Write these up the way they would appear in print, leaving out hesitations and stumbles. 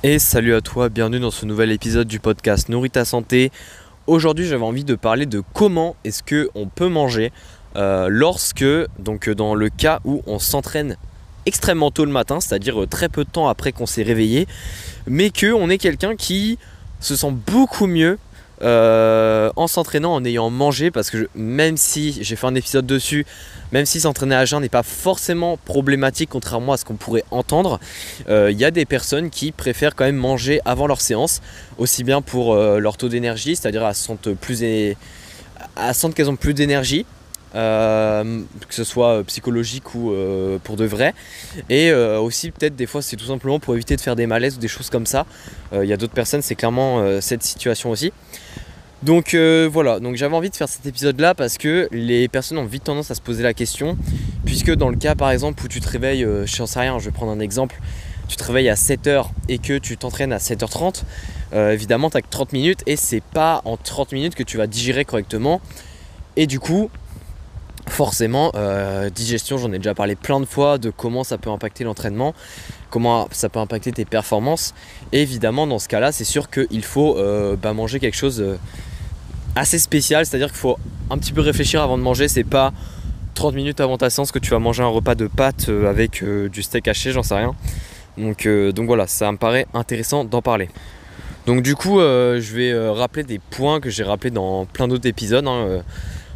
Et salut à toi, bienvenue dans ce nouvel épisode du podcast Nourris ta santé. Aujourd'hui j'avais envie de parler de comment est-ce qu'on peut manger lorsque, dans le cas où on s'entraîne extrêmement tôt le matin, c'est-à-dire très peu de temps après qu'on s'est réveillé, mais qu'on est quelqu'un qui se sent beaucoup mieux en s'entraînant, en ayant mangé, parce que même si j'ai fait un épisode dessus, même si s'entraîner à jeun n'est pas forcément problématique contrairement à ce qu'on pourrait entendre, il y a des personnes qui préfèrent quand même manger avant leur séance, aussi bien pour leur taux d'énergie, c'est-à-dire à sentent qu'elles ont plus d'énergie, que ce soit psychologique ou pour de vrai, et aussi peut-être des fois c'est tout simplement pour éviter de faire des malaises ou des choses comme ça. Il y a d'autres personnes, c'est clairement cette situation aussi. Donc voilà, donc j'avais envie de faire cet épisode là parce que les personnes ont vite tendance à se poser la question, puisque dans le cas par exemple où tu te réveilles, je n'en sais rien, je vais prendre un exemple, tu te réveilles à 7h et que tu t'entraînes à 7h30, évidemment tu n'as que 30 minutes et c'est pas en 30 minutes que tu vas digérer correctement, et du coup forcément, digestion, j'en ai déjà parlé plein de fois de comment ça peut impacter l'entraînement, comment ça peut impacter tes performances. Et évidemment, dans ce cas-là, c'est sûr qu'il faut manger quelque chose assez spécial, c'est-à-dire qu'il faut un petit peu réfléchir avant de manger. C'est pas 30 minutes avant ta séance que tu vas manger un repas de pâtes avec du steak haché, j'en sais rien. Donc voilà, ça me paraît intéressant d'en parler. Donc du coup, je vais rappeler des points que j'ai rappelés dans plein d'autres épisodes,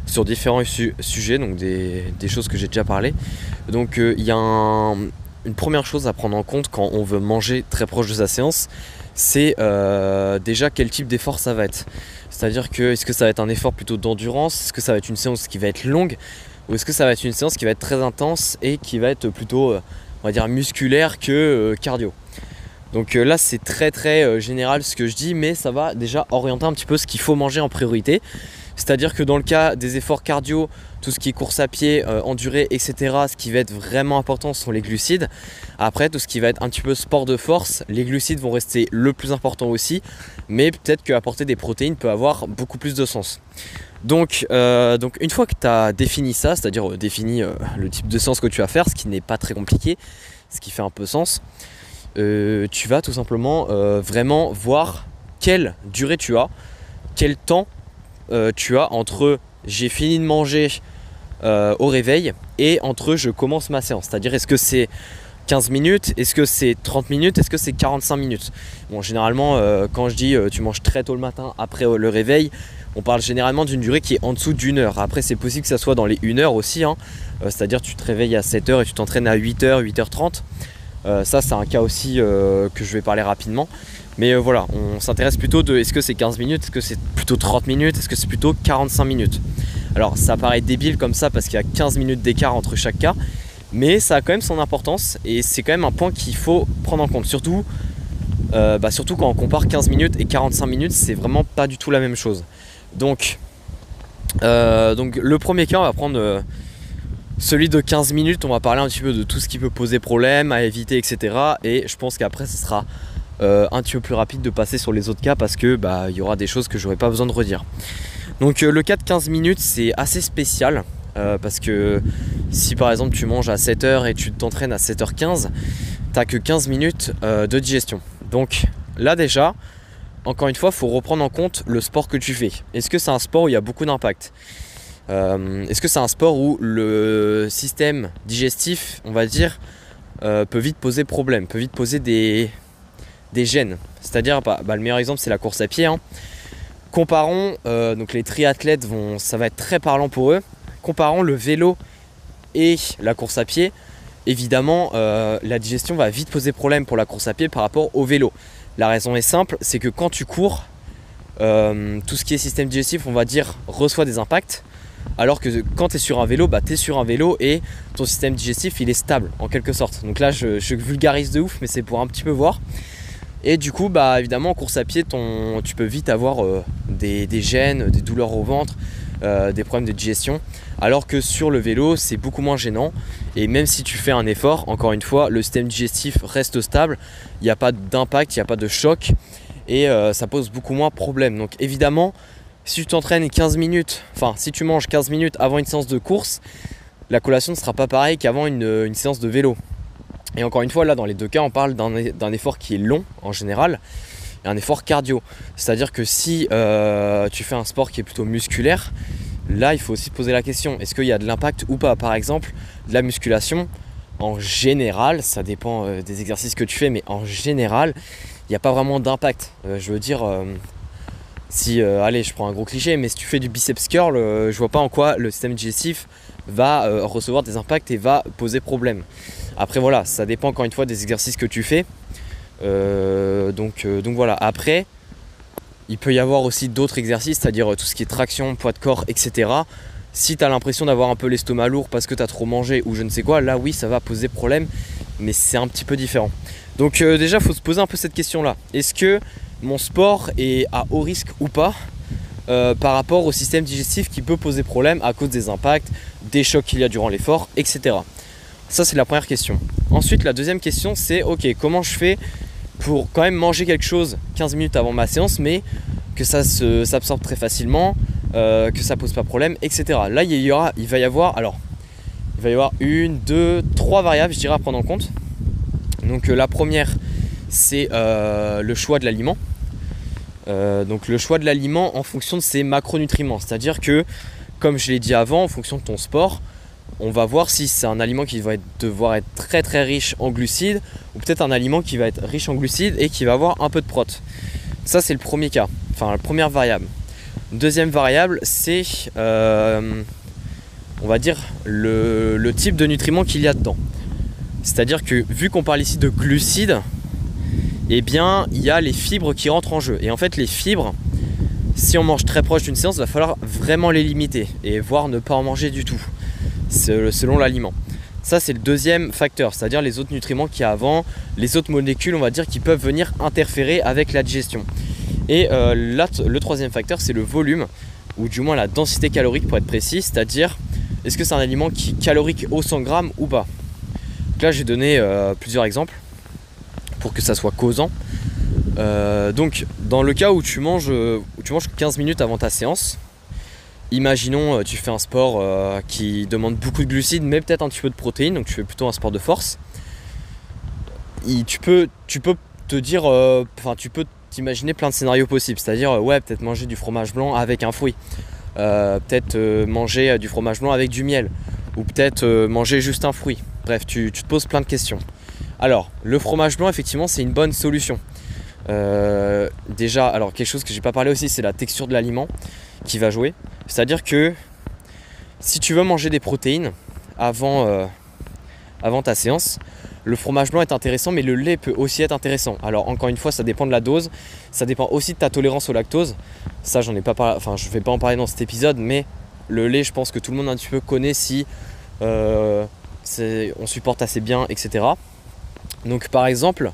sur différents sujets, donc des choses que j'ai déjà parlé. Donc il y a une première chose à prendre en compte quand on veut manger très proche de sa séance, c'est déjà quel type d'effort ça va être. C'est-à-dire que est-ce que ça va être un effort plutôt d'endurance, est-ce que ça va être une séance qui va être longue, ou est-ce que ça va être une séance qui va être très intense et qui va être plutôt on va dire musculaire que cardio. Donc là c'est très général ce que je dis, mais ça va déjà orienter un petit peu ce qu'il faut manger en priorité. C'est-à-dire que dans le cas des efforts cardio, tout ce qui est course à pied, endurée, etc., ce qui va être vraiment important sont les glucides. Après, tout ce qui va être un petit peu sport de force, les glucides vont rester le plus important aussi, mais peut-être qu'apporter des protéines peut avoir beaucoup plus de sens. Donc une fois que tu as défini ça, c'est-à-dire défini le type de séance que tu vas faire, ce qui n'est pas très compliqué, ce qui fait un peu sens, tu vas tout simplement vraiment voir quelle durée tu as, quel temps tu as entre j'ai fini de manger au réveil et entre je commence ma séance. C'est-à-dire est-ce que c'est 15 minutes, est-ce que c'est 30 minutes, est-ce que c'est 45 minutes. Bon, généralement quand je dis tu manges très tôt le matin après le réveil, on parle généralement d'une durée qui est en dessous d'une heure. Après c'est possible que ça soit dans les 1 heure aussi, c'est-à-dire tu te réveilles à 7h et tu t'entraînes à 8h, 8h30. Ça c'est un cas aussi que je vais parler rapidement. Mais voilà, on s'intéresse plutôt de est-ce que c'est 15 minutes, est-ce que c'est plutôt 30 minutes, est-ce que c'est plutôt 45 minutes. Alors ça paraît débile comme ça parce qu'il y a 15 minutes d'écart entre chaque cas, mais ça a quand même son importance et c'est quand même un point qu'il faut prendre en compte. Surtout quand on compare 15 minutes et 45 minutes, c'est vraiment pas du tout la même chose. Donc le premier cas, on va prendre celui de 15 minutes, on va parler un petit peu de tout ce qui peut poser problème, à éviter, etc. Et je pense qu'après ce sera un petit peu plus rapide de passer sur les autres cas parce que il y aura des choses que j'aurai pas besoin de redire. Donc le cas de 15 minutes c'est assez spécial parce que si par exemple tu manges à 7h et tu t'entraînes à 7h15, t'as que 15 minutes de digestion. Donc là déjà, encore une fois, il faut reprendre en compte le sport que tu fais. Est-ce que c'est un sport où il y a beaucoup d'impact ? Est-ce que c'est un sport où le système digestif, on va dire, peut vite poser problème, peut vite poser des gènes. C'est-à-dire, le meilleur exemple c'est la course à pied. Comparons, donc les triathlètes ça va être très parlant pour eux. Comparons le vélo et la course à pied. Évidemment, la digestion va vite poser problème pour la course à pied par rapport au vélo. La raison est simple, c'est que quand tu cours, tout ce qui est système digestif, on va dire, reçoit des impacts. Alors que quand tu es sur un vélo, tu es sur un vélo et ton système digestif il est stable en quelque sorte. Donc là je vulgarise de ouf, mais c'est pour un petit peu voir. Et du coup évidemment en course à pied tu peux vite avoir des gènes, des douleurs au ventre, des problèmes de digestion. Alors que sur le vélo c'est beaucoup moins gênant. Et même si tu fais un effort, encore une fois, le système digestif reste stable. Il n'y a pas d'impact, il n'y a pas de choc. Et ça pose beaucoup moins de problème. Donc évidemment, si tu t'entraînes 15 minutes, si tu manges 15 minutes avant une séance de course, la collation ne sera pas pareille qu'avant une séance de vélo. Et encore une fois, là, dans les deux cas, on parle d'un effort qui est long en général et un effort cardio. C'est-à-dire que si tu fais un sport qui est plutôt musculaire, là, il faut aussi te poser la question, est-ce qu'il y a de l'impact ou pas? Par exemple, de la musculation, en général, ça dépend des exercices que tu fais, mais en général, il n'y a pas vraiment d'impact. Je veux dire, allez, je prends un gros cliché, mais si tu fais du biceps curl, je vois pas en quoi le système digestif va recevoir des impacts et va poser problème. Après voilà, ça dépend encore une fois des exercices que tu fais. Donc voilà, après il peut y avoir aussi d'autres exercices, c'est-à-dire tout ce qui est traction, poids de corps, etc. Si tu as l'impression d'avoir un peu l'estomac lourd parce que tu as trop mangé ou je ne sais quoi, là oui ça va poser problème, mais c'est un petit peu différent. Donc déjà il faut se poser un peu cette question là. Est-ce que mon sport est à haut risque ou pas par rapport au système digestif qui peut poser problème à cause des impacts, des chocs qu'il y a durant l'effort, etc. Ça c'est la première question. Ensuite la deuxième question c'est ok, comment je fais pour quand même manger quelque chose 15 minutes avant ma séance mais que ça s'absorbe très facilement, que ça pose pas problème, etc. Là il va y avoir 1, 2, 3 variables je dirais à prendre en compte. Donc la première c'est le choix de l'aliment. Donc le choix de l'aliment en fonction de ses macronutriments, c'est-à-dire que comme je l'ai dit avant, en fonction de ton sport, on va voir si c'est un aliment qui va devoir être très très riche en glucides ou peut-être un aliment qui va être riche en glucides et qui va avoir un peu de prot. Ça c'est le premier cas, enfin la première variable. Deuxième variable c'est on va dire le type de nutriments qu'il y a dedans. C'est-à-dire que vu qu'on parle ici de glucides, eh bien il y a les fibres qui rentrent en jeu. Et en fait les fibres, si on mange très proche d'une séance, il va falloir vraiment les limiter et voire ne pas en manger du tout, selon l'aliment. Ça c'est le deuxième facteur, c'est-à-dire les autres nutriments qu'il y a avant, les autres molécules on va dire qui peuvent venir interférer avec la digestion. Et là, le troisième facteur c'est le volume, ou du moins la densité calorique pour être précis, c'est-à-dire est-ce que c'est un aliment qui est calorique au 100 grammes ou pas. Donc là j'ai donné plusieurs exemples pour que ça soit causant. Donc dans le cas où tu manges 15 minutes avant ta séance, imaginons tu fais un sport qui demande beaucoup de glucides mais peut-être un petit peu de protéines, donc tu fais plutôt un sport de force. Tu peux te dire, tu peux t'imaginer plein de scénarios possibles, c'est-à-dire peut-être manger du fromage blanc avec un fruit, peut-être manger du fromage blanc avec du miel, ou peut-être manger juste un fruit. Bref, tu te poses plein de questions. Alors, le fromage blanc, effectivement, c'est une bonne solution. Déjà, alors quelque chose que j'ai pas parlé aussi, c'est la texture de l'aliment qui va jouer. C'est-à-dire que si tu veux manger des protéines avant ta séance, le fromage blanc est intéressant, mais le lait peut aussi être intéressant. Alors encore une fois, ça dépend de la dose, ça dépend aussi de ta tolérance au lactose. Ça, je vais pas en parler dans cet épisode, mais le lait, je pense que tout le monde un petit peu connaît si on supporte assez bien, etc. Donc par exemple,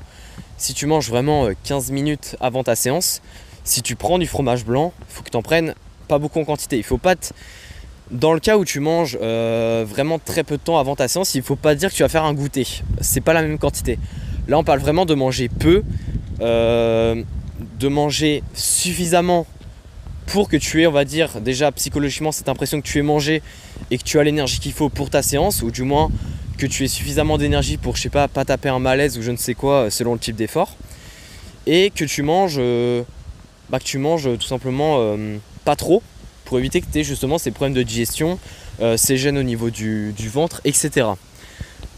si tu manges vraiment 15 minutes avant ta séance, si tu prends du fromage blanc, il faut que tu en prennes pas beaucoup en quantité. Il faut pas Dans le cas où tu manges vraiment très peu de temps avant ta séance, il ne faut pas dire que tu vas faire un goûter. C'est pas la même quantité. Là on parle vraiment de manger peu, de manger suffisamment pour que tu aies, on va dire, déjà psychologiquement cette impression que tu aies mangé et que tu as l'énergie qu'il faut pour ta séance, ou du moins que tu aies suffisamment d'énergie pour, je sais pas taper un malaise ou je ne sais quoi selon le type d'effort, et que tu manges tout simplement pas trop, pour éviter que tu aies justement ces problèmes de digestion, ces gènes au niveau du ventre, etc.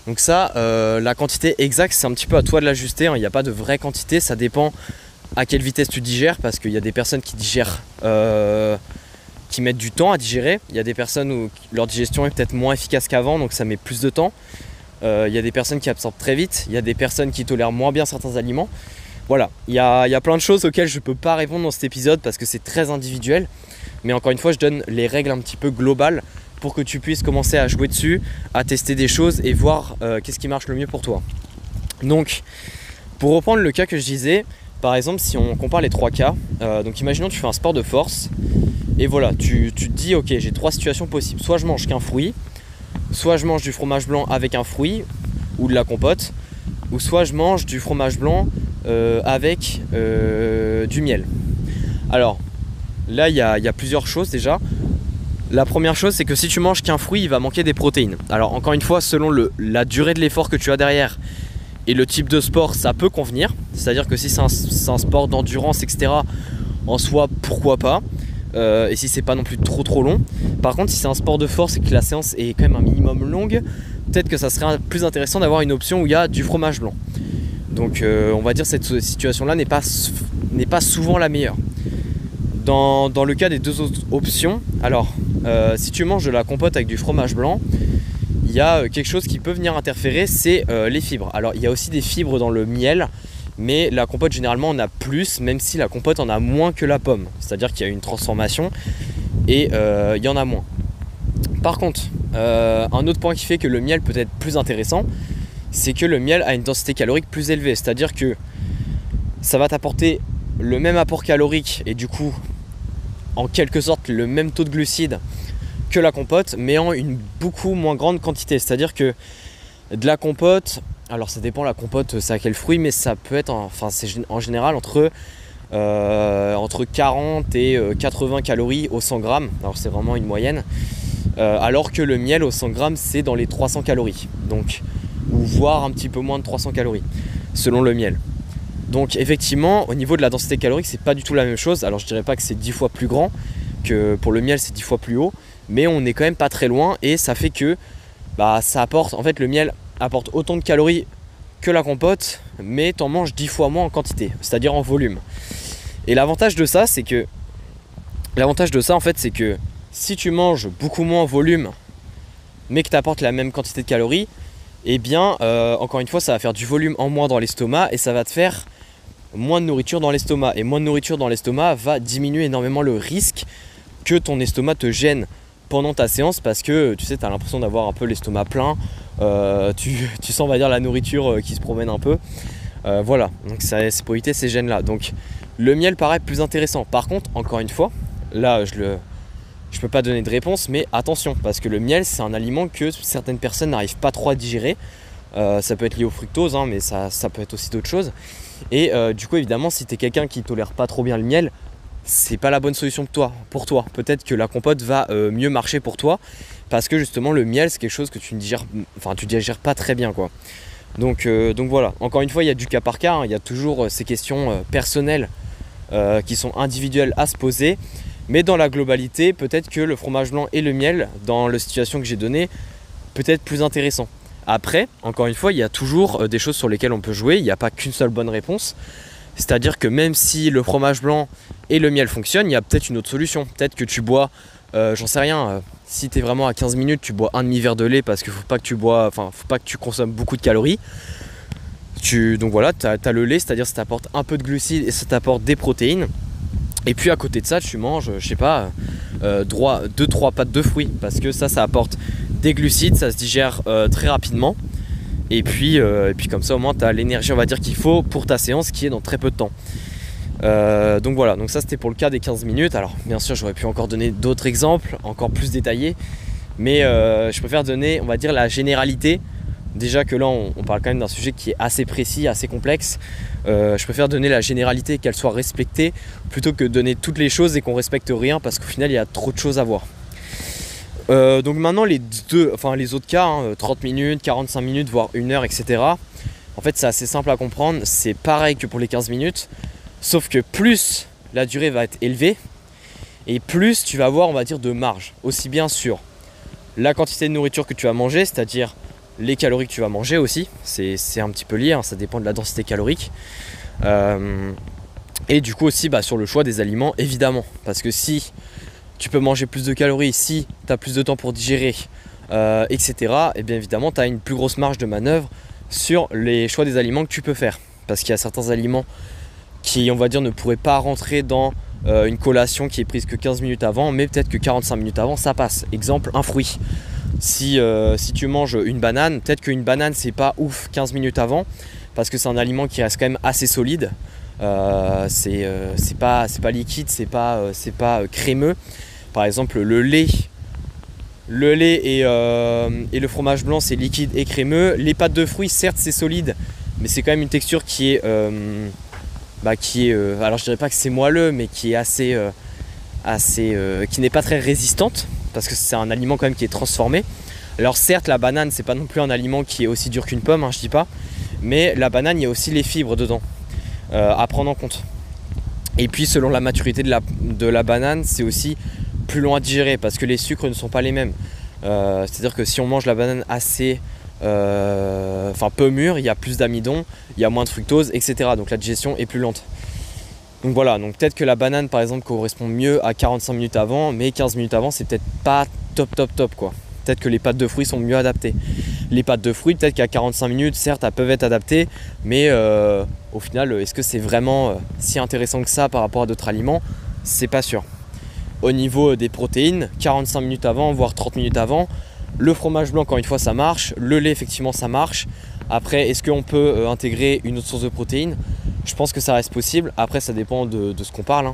Donc ça, la quantité exacte, c'est un petit peu à toi de l'ajuster, hein. Il n'y a pas de vraie quantité, ça dépend à quelle vitesse tu digères, parce qu'il y a des personnes qui digèrent, qui mettent du temps à digérer. Il y a des personnes où leur digestion est peut-être moins efficace qu'avant, donc ça met plus de temps. Il y a des personnes qui absorbent très vite, il y a des personnes qui tolèrent moins bien certains aliments. Voilà, il y a plein de choses auxquelles je ne peux pas répondre dans cet épisode parce que c'est très individuel. Mais encore une fois, je donne les règles un petit peu globales pour que tu puisses commencer à jouer dessus, à tester des choses et voir qu'est-ce qui marche le mieux pour toi. Donc, pour reprendre le cas que je disais, par exemple, si on compare les trois cas, donc imaginons que tu fais un sport de force et voilà, tu te dis ok, j'ai trois situations possibles. Soit je mange qu'un fruit, soit je mange du fromage blanc avec un fruit ou de la compote, ou soit je mange du fromage blanc avec du miel. Alors là il y a plusieurs choses déjà. La première chose, c'est que si tu manges qu'un fruit, il va manquer des protéines. Alors encore une fois, selon la durée de l'effort que tu as derrière, et le type de sport, ça peut convenir. C'est-à-dire que si c'est un sport d'endurance, etc., en soi, pourquoi pas. Et si c'est pas non plus trop long. Par contre, si c'est un sport de force et que la séance est quand même un minimum longue, peut-être que ça serait plus intéressant d'avoir une option où il y a du fromage blanc. Donc on va dire que cette situation-là n'est pas souvent la meilleure. Dans le cas des deux autres options, alors si tu manges de la compote avec du fromage blanc, il y a quelque chose qui peut venir interférer, c'est les fibres. Alors il y a aussi des fibres dans le miel, mais la compote généralement en a plus, même si la compote en a moins que la pomme. C'est-à-dire qu'il y a une transformation et il y en a moins. Par contre, un autre point qui fait que le miel peut être plus intéressant, c'est que le miel a une densité calorique plus élevée. C'est-à-dire que ça va t'apporter le même apport calorique et du coup, en quelque sorte, le même taux de glucides que la compote, mais en une beaucoup moins grande quantité. C'est-à-dire que de la compote, alors ça dépend la compote, c'est à quel fruit, mais ça peut être, c'est en général entre 40 et 80 calories au 100 grammes. Alors c'est vraiment une moyenne. Alors que le miel au 100 grammes, c'est dans les 300 calories. Donc, ou voire un petit peu moins de 300 calories, selon le miel. Donc effectivement, au niveau de la densité calorique, c'est pas du tout la même chose. Alors je dirais pas que c'est 10 fois plus grand, que pour le miel c'est 10 fois plus haut, mais on est quand même pas très loin et ça fait que ça apporte, en fait le miel apporte autant de calories que la compote, mais t'en manges 10 fois moins en quantité, c'est-à-dire en volume. Et l'avantage de ça, c'est que si tu manges beaucoup moins en volume, mais que tu apportes la même quantité de calories, eh bien, encore une fois, ça va faire du volume en moins dans l'estomac et ça va te faire moins de nourriture dans l'estomac. Et moins de nourriture dans l'estomac va diminuer énormément le risque que ton estomac te gêne pendant ta séance parce que tu sais, tu as l'impression d'avoir un peu l'estomac plein. Tu sens, on va dire, la nourriture qui se promène un peu. Voilà, donc c'est pour éviter ces gènes-là. Donc, le miel paraît plus intéressant. Par contre, encore une fois, là, je peux pas donner de réponse, mais attention, parce que le miel, c'est un aliment que certaines personnes n'arrivent pas trop à digérer. Ça peut être lié au fructose, mais ça peut être aussi d'autres choses. Et du coup, évidemment, si tu es quelqu'un qui tolère pas trop bien le miel, c'est pas la bonne solution pour toi. Peut-être que la compote va mieux marcher pour toi, parce que justement, le miel, c'est quelque chose que tu digères pas très bien, quoi. Donc voilà, encore une fois, il y a du cas par cas, il y a toujours ces questions personnelles qui sont individuelles à se poser. Mais dans la globalité, peut-être que le fromage blanc et le miel, dans la situation que j'ai donnée, peut être plus intéressant. Après, encore une fois, il y a toujours des choses sur lesquelles on peut jouer. Il n'y a pas qu'une seule bonne réponse. C'est-à-dire que même si le fromage blanc et le miel fonctionnent, il y a peut-être une autre solution. Peut-être que tu bois, j'en sais rien, si tu es vraiment à 15 minutes, tu bois un demi-verre de lait parce qu'il ne faut pas que tu consommes beaucoup de calories. Donc voilà, tu as le lait, c'est-à-dire que ça t'apporte un peu de glucides et ça t'apporte des protéines. Et puis à côté de ça, tu manges, je sais pas, 2-3 pâtes de fruits parce que ça apporte des glucides, ça se digère très rapidement. Et puis comme ça, au moins, tu as l'énergie, on va dire, qu'il faut pour ta séance qui est dans très peu de temps. Donc voilà, donc ça c'était pour le cas des 15 minutes. Alors bien sûr, j'aurais pu encore donner d'autres exemples, encore plus détaillés. Mais je préfère donner, on va dire, la généralité. Déjà que là, on parle quand même d'un sujet qui est assez précis, assez complexe. Je préfère donner la généralité, qu'elle soit respectée, plutôt que donner toutes les choses et qu'on respecte rien, parce qu'au final, il y a trop de choses à voir. Donc maintenant, les autres cas, 30 minutes, 45 minutes, voire 1 heure, etc. En fait, c'est assez simple à comprendre. C'est pareil que pour les 15 minutes, sauf que plus la durée va être élevée, et plus tu vas avoir, on va dire, de marge. Aussi bien sur la quantité de nourriture que tu vas manger, c'est-à-dire les calories que tu vas manger aussi, c'est un petit peu lié, ça dépend de la densité calorique. Et du coup aussi sur le choix des aliments, évidemment. Parce que si tu peux manger plus de calories, si tu as plus de temps pour digérer, etc., et bien évidemment tu as une plus grosse marge de manœuvre sur les choix des aliments que tu peux faire. Parce qu'il y a certains aliments qui, on va dire, ne pourraient pas rentrer dans une collation qui est prise que 15 minutes avant, mais peut-être que 45 minutes avant ça passe. Exemple, un fruit. Si tu manges une banane, peut-être qu'une banane c'est pas ouf 15 minutes avant, parce que c'est un aliment qui reste quand même assez solide. C'est pas liquide, c'est pas crémeux. Par exemple, le lait et le fromage blanc c'est liquide et crémeux. Les pâtes de fruits, certes c'est solide, mais c'est quand même une texture qui est alors je dirais pas que c'est moelleux, mais qui est assez qui n'est pas très résistante, parce que c'est un aliment quand même qui est transformé. Alors certes, la banane c'est pas non plus un aliment qui est aussi dur qu'une pomme, je dis pas, Mais la banane, il y a aussi les fibres dedans à prendre en compte. Et puis selon la maturité de la banane, c'est aussi plus long à digérer parce que les sucres ne sont pas les mêmes. C'est-à-dire que si on mange la banane assez peu mûre, il y a plus d'amidon, il y a moins de fructose, etc. Donc la digestion est plus lente. Donc voilà, donc peut-être que la banane par exemple correspond mieux à 45 minutes avant, mais 15 minutes avant c'est peut-être pas top quoi. Peut-être que les pâtes de fruits sont mieux adaptées. Les pâtes de fruits, peut-être qu'à 45 minutes, certes, elles peuvent être adaptées, mais au final, est-ce que c'est vraiment si intéressant que ça par rapport à d'autres aliments? C'est pas sûr. Au niveau des protéines, 45 minutes avant, voire 30 minutes avant, le fromage blanc, encore une fois, ça marche. Le lait, effectivement, ça marche. Après, est-ce qu'on peut intégrer une autre source de protéines? Je pense que ça reste possible. Après, ça dépend de ce qu'on parle.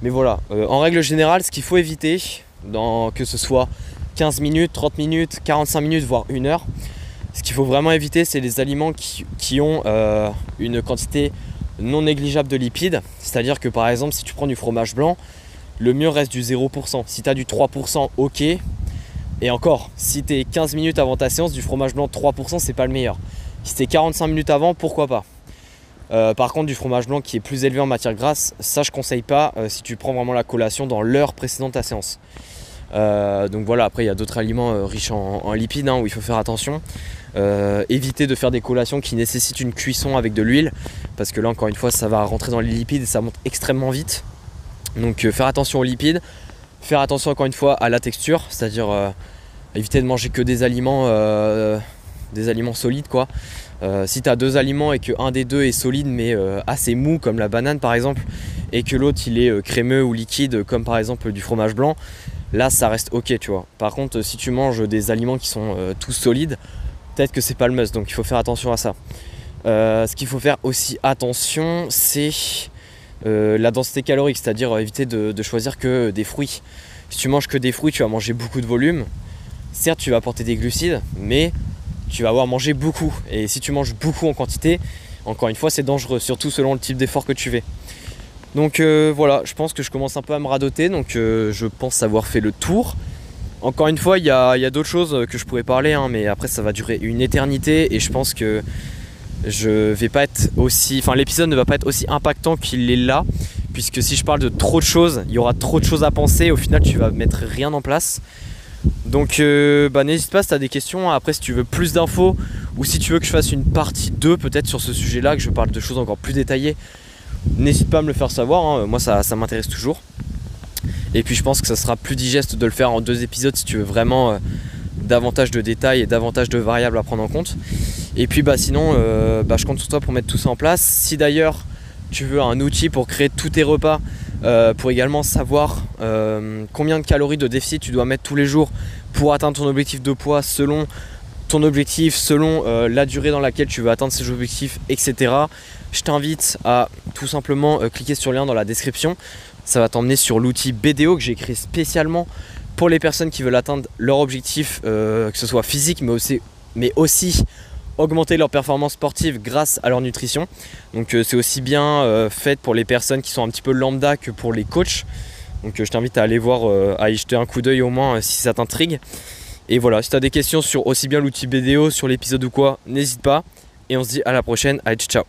Mais voilà, en règle générale, ce qu'il faut éviter, que ce soit 15 minutes, 30 minutes, 45 minutes, voire 1 heure, ce qu'il faut vraiment éviter, c'est les aliments qui ont une quantité non négligeable de lipides. C'est-à-dire que par exemple, si tu prends du fromage blanc, le mieux reste du 0%. Si tu as du 3%, ok. Et encore, si tu es 15 minutes avant ta séance, du fromage blanc 3%, c'est pas le meilleur. Si tu es 45 minutes avant, pourquoi pas. Par contre, du fromage blanc qui est plus élevé en matière grasse, ça je conseille pas si tu prends vraiment la collation dans l'heure précédente ta séance. Donc voilà, après il y a d'autres aliments riches en lipides où il faut faire attention. Éviter de faire des collations qui nécessitent une cuisson avec de l'huile, parce que là encore une fois ça va rentrer dans les lipides et ça monte extrêmement vite. Donc faire attention aux lipides, faire attention encore une fois à la texture, c'est-à-dire éviter de manger que des aliments solides quoi. Si tu as 2 aliments et que un des deux est solide mais assez mou comme la banane par exemple, et que l'autre il est crémeux ou liquide comme par exemple du fromage blanc, là ça reste ok tu vois. Par contre si tu manges des aliments qui sont tous solides, peut-être que c'est pas le must, donc il faut faire attention à ça. Ce qu'il faut faire aussi attention, c'est la densité calorique, c'est-à-dire éviter de choisir que des fruits. Si tu manges que des fruits, tu vas manger beaucoup de volume. Certes, tu vas apporter des glucides, mais tu vas avoir mangé beaucoup. Et si tu manges beaucoup en quantité, encore une fois, c'est dangereux, surtout selon le type d'effort que tu fais. Donc voilà, je pense que je commence un peu à me radoter, donc je pense avoir fait le tour. Encore une fois, il y a d'autres choses que je pourrais parler, mais après ça va durer une éternité et je pense que l'épisode ne va pas être aussi impactant qu'il est là, puisque si je parle de trop de choses, il y aura trop de choses à penser et au final tu vas mettre rien en place. Donc n'hésite pas si tu as des questions. Après si tu veux plus d'infos ou si tu veux que je fasse une partie 2 peut-être sur ce sujet là, que je parle de choses encore plus détaillées, n'hésite pas à me le faire savoir, moi ça m'intéresse toujours. Et puis je pense que ça sera plus digeste de le faire en 2 épisodes si tu veux vraiment davantage de détails et davantage de variables à prendre en compte. Et puis sinon je compte sur toi pour mettre tout ça en place. Si d'ailleurs tu veux un outil pour créer tous tes repas, pour également savoir combien de calories de déficit tu dois mettre tous les jours pour atteindre ton objectif de poids selon ton objectif, selon la durée dans laquelle tu veux atteindre ces objectifs, etc. Je t'invite à tout simplement cliquer sur le lien dans la description. Ça va t'emmener sur l'outil BDO que j'ai créé spécialement pour les personnes qui veulent atteindre leur objectif, que ce soit physique mais aussi augmenter leur performance sportive grâce à leur nutrition. Donc c'est aussi bien fait pour les personnes qui sont un petit peu lambda que pour les coachs. Donc je t'invite à aller voir, à y jeter un coup d'œil au moins si ça t'intrigue. Et voilà, si tu as des questions sur aussi bien l'outil BDO, sur l'épisode ou quoi, n'hésite pas. Et on se dit à la prochaine. Allez, ciao.